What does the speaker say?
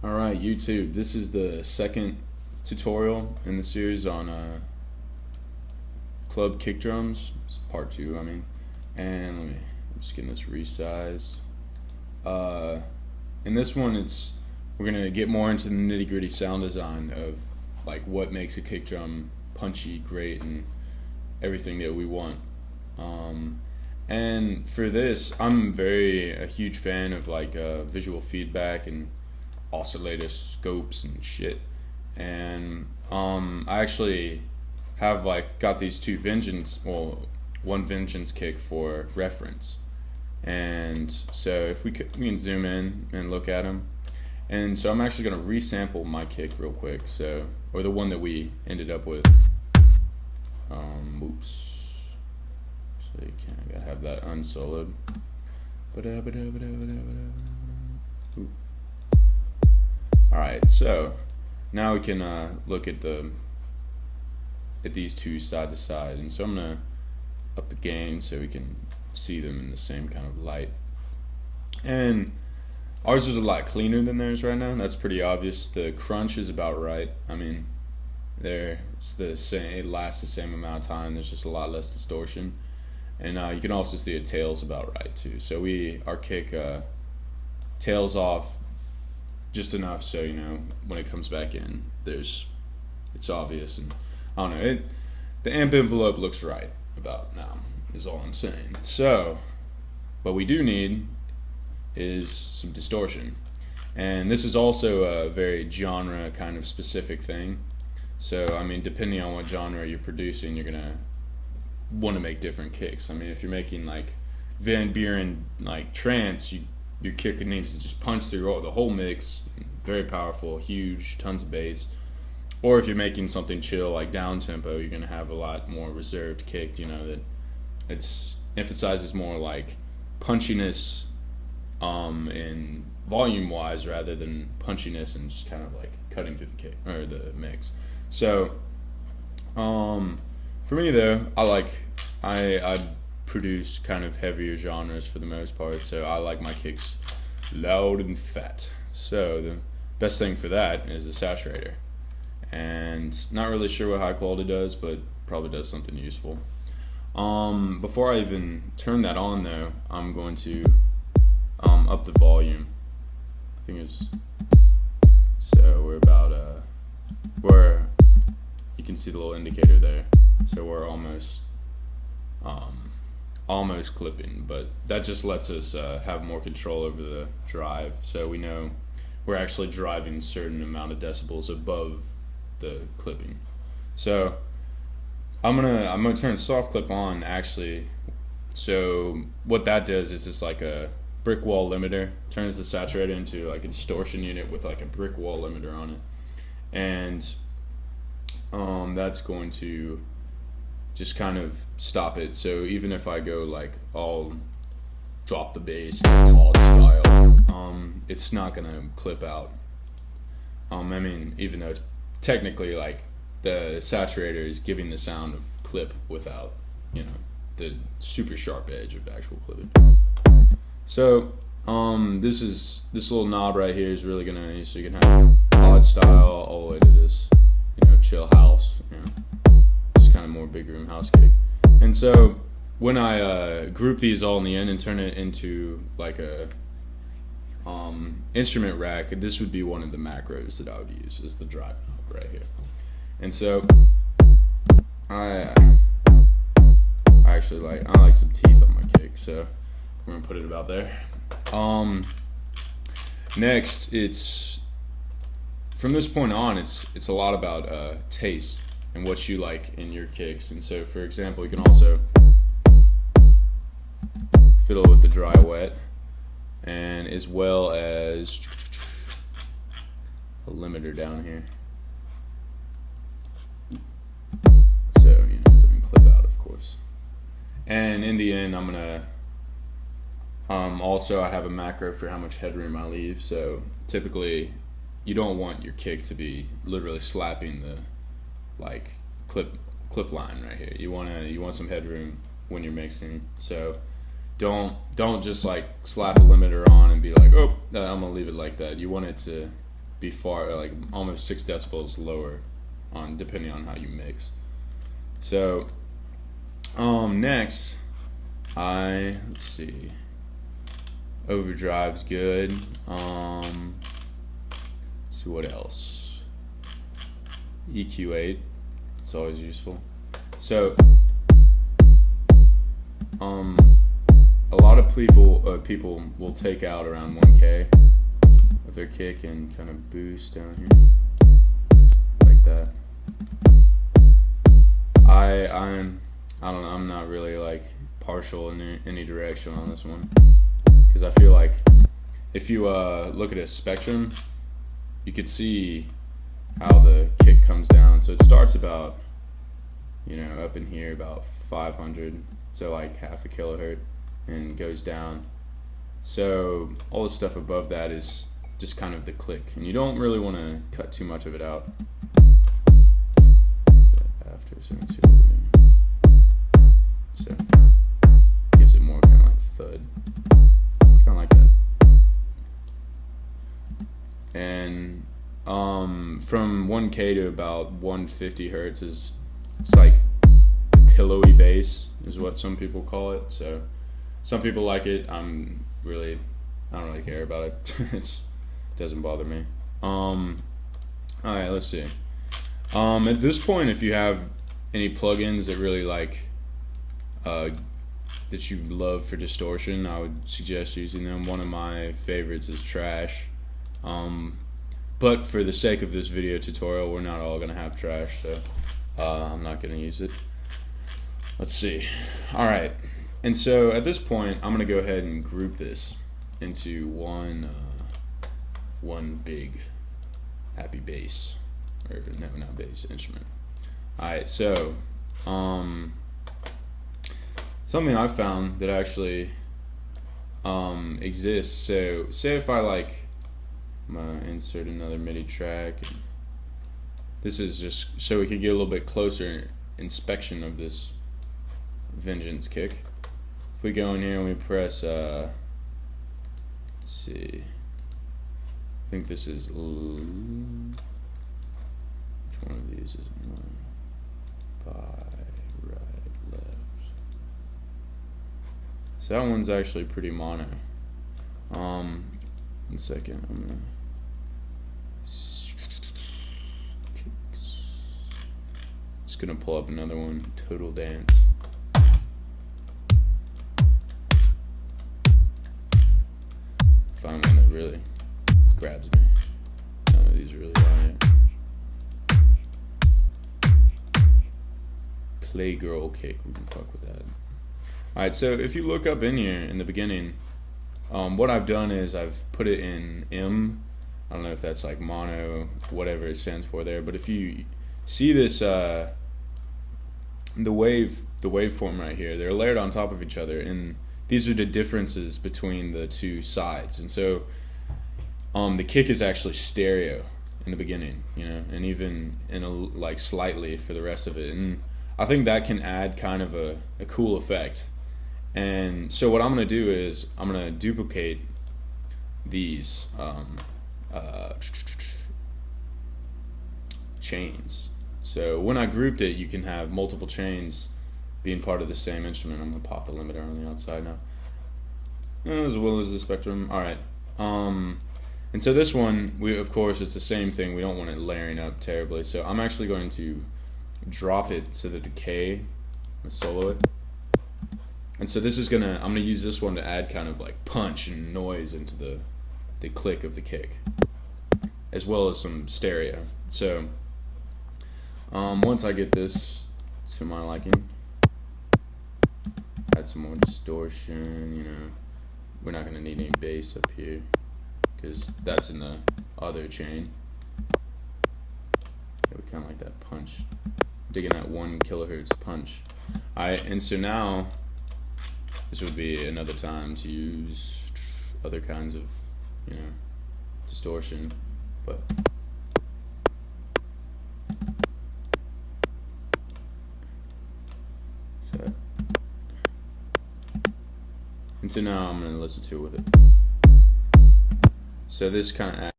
Alright, YouTube, this is the second tutorial in the series on club kick drums. It's part 2, I mean. And I'm just getting this resized. In this one, we're going to get more into the nitty-gritty sound design of like what makes a kick drum punchy, great, and everything that we want. And for this, I'm a huge fan of like visual feedback and oscillator scopes and shit. And I actually have like got these two one Vengeance kick for reference. And so if we can zoom in and look at them. And so I'm actually going to resample my kick real quick, or the one that we ended up with. Oops. So you can't, I gotta have that unsoloed. Alright, so now we can look at these two side to side, and so I'm gonna up the gain so we can see them in the same kind of light. And ours is a lot cleaner than theirs right now. That's pretty obvious. The crunch is about right. I mean, it's the same. It lasts the same amount of time. There's just a lot less distortion, and you can also see it tails about right too. So our kick tails off just enough so when it comes back in, it's obvious. And I don't know. The amp envelope looks right about now. Is all I'm saying. So, what we do need is some distortion, and this is also a very genre kind of specific thing. So I mean, depending on what genre you're producing, you're gonna want to make different kicks. I mean, if you're making like Van Buren like trance, your kick needs to just punch through the whole mix, very powerful, huge, tons of bass. Or if you're making something chill like down tempo, you're gonna have a lot more reserved kick. That it's emphasizes more like punchiness in volume wise rather than punchiness and just kind of like cutting through the kick or the mix. So for me though, I produce kind of heavier genres for the most part, so I like my kicks loud and fat. So the best thing for that is the saturator, and not really sure what high quality does, but probably does something useful. Before I even turn that on though, I'm going to up the volume. I think so we're about where you can see the little indicator there, so we're almost clipping, but that just lets us have more control over the drive, so we know we're actually driving a certain amount of decibels above the clipping. So I'm gonna turn soft clip on actually. So what that does is it's like a brick wall limiter, turns the saturator into like a distortion unit with like a brick wall limiter on it, and that's going to just kind of stop it. So even if I go like all drop the bass college style, it's not gonna clip out. I mean, even though it's technically like the saturator is giving the sound of clip without the super sharp edge of actual clipping. So this little knob right here is really gonna, so you can have college style all the way to this chill house, just kind of more big room house kick. And so when I group these all in the end and turn it into like a instrument rack, this would be one of the macros that I would use, is the drive knob right here. And so I actually like some teeth on my kick, so we're gonna put it about there. Next, it's from this point on, it's a lot about taste and what you like in your kicks. And so, for example, you can also fiddle with the dry wet, and as well as a limiter down here. So it doesn't clip out, of course. And in the end, I'm gonna also, I have a macro for how much headroom I leave. So typically you don't want your kick to be literally slapping the like clip line right here. You want some headroom when you're mixing. So don't just like slap a limiter on and be like, oh, I'm gonna leave it like that. You want it to be far, like almost 6 decibels lower on depending on how you mix. So next, let's see, overdrive's good. Let's see what else. EQ8, it's always useful. So a lot of people will take out around 1K of their kick and kind of boost down here like that. I don't know, I'm not really like partial in any direction on this one, because I feel like if you look at a spectrum, you could see how the kick comes down. So it starts about, up in here about 500, so like half a kilohertz, and goes down. So all the stuff above that is just kind of the click, and you don't really want to cut too much of it out. After, so let's see what we're doing. So gives it more kind of like thud, kind of like that. And from 1K to about 150 hertz it's like the pillowy bass is what some people call it. So some people like it. I don't really care about it. It doesn't bother me. Alright, let's see. At this point, if you have any plugins that really that you love for distortion, I would suggest using them. One of my favorites is Trash. But for the sake of this video tutorial, we're not all gonna have Trash, so I'm not gonna use it. Let's see. Alright, and so at this point, I'm gonna go ahead and group this into one big happy bass, or no, not bass, instrument. Alright, so something I found that actually exists. So say if I'm gonna insert another MIDI track. This is just so we could get a little bit closer inspection of this Vengeance kick. If we go in here and we press, let's see, I think this is, which one of these is one? By, right, left. So that one's actually pretty mono. 1 second, I'm gonna just gonna pull up another one, Total Dance. Find one that really grabs me. None of these really are yet. Playgirl kick, we can fuck with that. Alright, so if you look up in here in the beginning, what I've done is I've put it in M. I don't know if that's like mono, whatever it stands for there, but if you see this, the waveform right here, they're layered on top of each other, and these are the differences between the two sides. And so the kick is actually stereo in the beginning, and even in slightly for the rest of it, and I think that can add kind of a cool effect. And so what I'm going to do is I'm going to duplicate these chains. So when I grouped it, you can have multiple chains being part of the same instrument. I'm going to pop the limiter on the outside now, as well as the spectrum. Alright, and so this one, of course, it's the same thing. We don't want it layering up terribly, so I'm actually going to drop it to the decay and solo it. And so this is I'm gonna use this one to add kind of like punch and noise into the click of the kick, as well as some stereo. So once I get this to my liking, add some more distortion. We're not gonna need any bass up here because that's in the other chain. Yeah, we kind of like that punch, digging that 1 kilohertz punch. Alright, and so now this would be another time to use other kinds of, distortion, but so, and so now I'm going to listen to it with it. So this kind of